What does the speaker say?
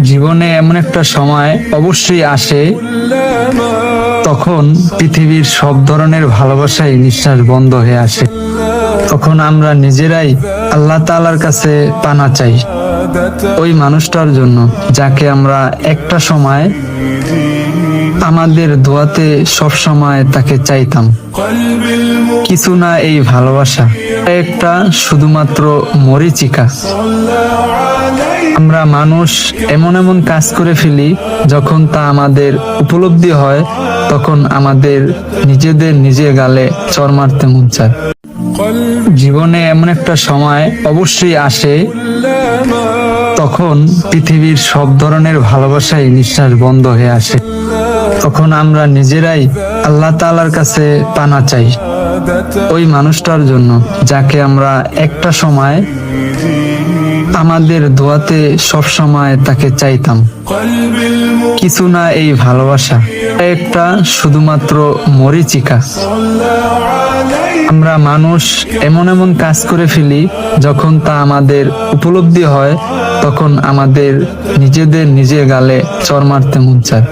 জীবনে এমন একটা সময় অবশ্যই আসে তখন পৃথিবীর সব ধরনের ভালোবাসাই নিঃশ্বাস বন্ধ হয়ে আসে। তখন আমরা নিজেরাই আল্লাহ তাআলার কাছে পানা চাই ওই মানুষটার জন্য যাকে আমরা একটা সময় আমাদের দোয়াতে সব সময় তাকে চাইতাম। কিছু না এই ভালোবাসা একটা শুধুমাত্র মরীচিকা। আমরা মানুষ এমন এমন কাজ করে ফেলি, যখন তা আমাদের উপলব্ধি হয় তখন আমাদের নিজের গালে চড় মারতে মন চায়। জীবনে এমন একটা সময় অবশ্যই আসে তখন পৃথিবীর সব ধরনের ভালোবাসাই নিঃশ্বাস বন্ধ হয়ে আসে। তখন আমরা নিজেরাই আল্লাহ তাআলার কাছে পানা চাই ওই মানুষটার জন্য যাকে আমরা একটা সময় আমাদের দোয়াতে সব সময় তাকে চাইতাম। কিছু না এই ভালোবাসা একটা শুধুমাত্র মরীচিকা। আমরা মানুষ এমন এমন কাজ করে ফেলি, যখন তা আমাদের উপলব্ধি হয় তখন আমাদের নিজের গালে চড় মারতে মন চায়।